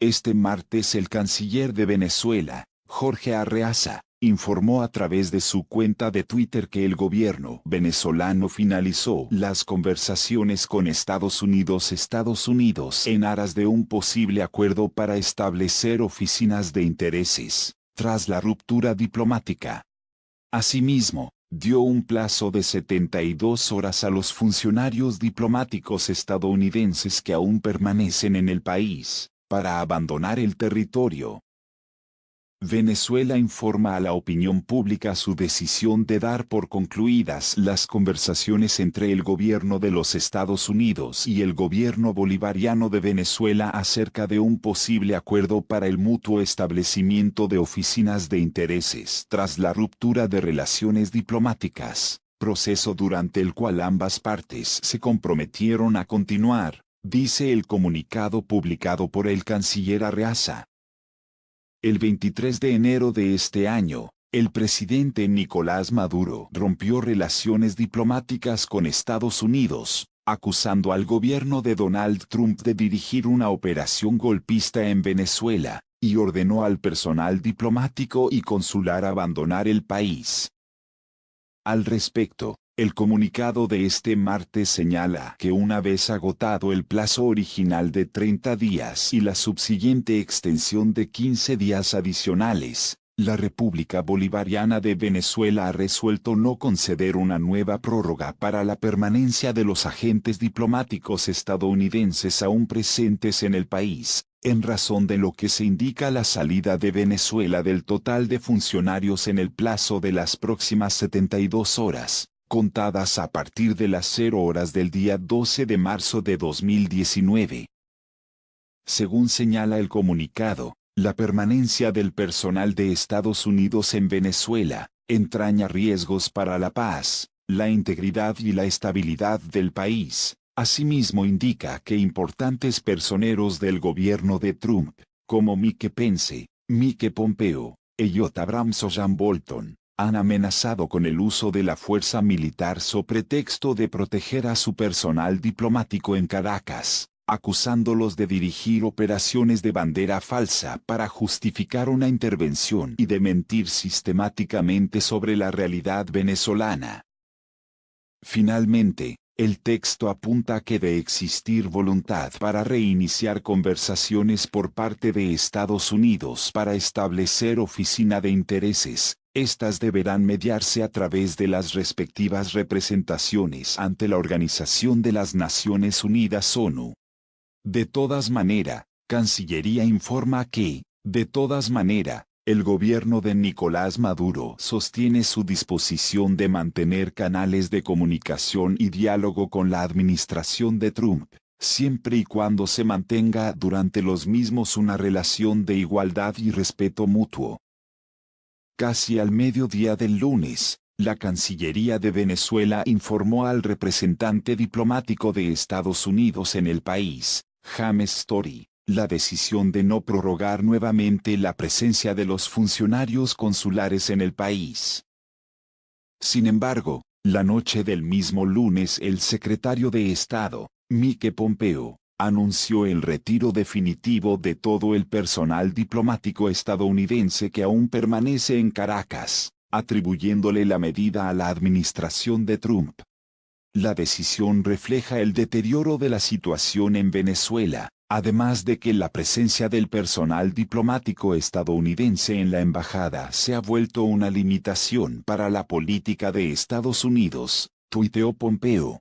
Este martes el canciller de Venezuela, Jorge Arreaza, informó a través de su cuenta de Twitter que el gobierno venezolano finalizó las conversaciones con Estados Unidos en aras de un posible acuerdo para establecer oficinas de intereses, tras la ruptura diplomática. Asimismo, dio un plazo de 72 horas a los funcionarios diplomáticos estadounidenses que aún permanecen en el país, para abandonar el territorio. Venezuela informa a la opinión pública su decisión de dar por concluidas las conversaciones entre el gobierno de los Estados Unidos y el gobierno bolivariano de Venezuela acerca de un posible acuerdo para el mutuo establecimiento de oficinas de intereses tras la ruptura de relaciones diplomáticas, proceso durante el cual ambas partes se comprometieron a continuar, dice el comunicado publicado por el canciller Arreaza. El 23 de enero de este año, el presidente Nicolás Maduro rompió relaciones diplomáticas con Estados Unidos, acusando al gobierno de Donald Trump de dirigir una operación golpista en Venezuela, y ordenó al personal diplomático y consular abandonar el país. Al respecto, el comunicado de este martes señala que una vez agotado el plazo original de 30 días y la subsiguiente extensión de 15 días adicionales, la República Bolivariana de Venezuela ha resuelto no conceder una nueva prórroga para la permanencia de los agentes diplomáticos estadounidenses aún presentes en el país, en razón de lo que se indica la salida de Venezuela del total de funcionarios en el plazo de las próximas 72 horas. Contadas a partir de las 0 horas del día 12 de marzo de 2019. Según señala el comunicado, la permanencia del personal de Estados Unidos en Venezuela entraña riesgos para la paz, la integridad y la estabilidad del país. Asimismo indica que importantes personeros del gobierno de Trump, como Mike Pence, Mike Pompeo, Elliot Abrams o John Bolton, han amenazado con el uso de la fuerza militar so pretexto de proteger a su personal diplomático en Caracas, acusándolos de dirigir operaciones de bandera falsa para justificar una intervención y de mentir sistemáticamente sobre la realidad venezolana. Finalmente, el texto apunta que de existir voluntad para reiniciar conversaciones por parte de Estados Unidos para establecer oficina de intereses, estas deberán mediarse a través de las respectivas representaciones ante la Organización de las Naciones Unidas ONU. De todas maneras, Cancillería informa que, el gobierno de Nicolás Maduro sostiene su disposición de mantener canales de comunicación y diálogo con la administración de Trump, siempre y cuando se mantenga durante los mismos una relación de igualdad y respeto mutuo. Casi al mediodía del lunes, la Cancillería de Venezuela informó al representante diplomático de Estados Unidos en el país, James Story, la decisión de no prorrogar nuevamente la presencia de los funcionarios consulares en el país. Sin embargo, la noche del mismo lunes el secretario de Estado, Mike Pompeo, anunció el retiro definitivo de todo el personal diplomático estadounidense que aún permanece en Caracas, atribuyéndole la medida a la administración de Trump. La decisión refleja el deterioro de la situación en Venezuela, además de que la presencia del personal diplomático estadounidense en la embajada se ha vuelto una limitación para la política de Estados Unidos, tuiteó Pompeo.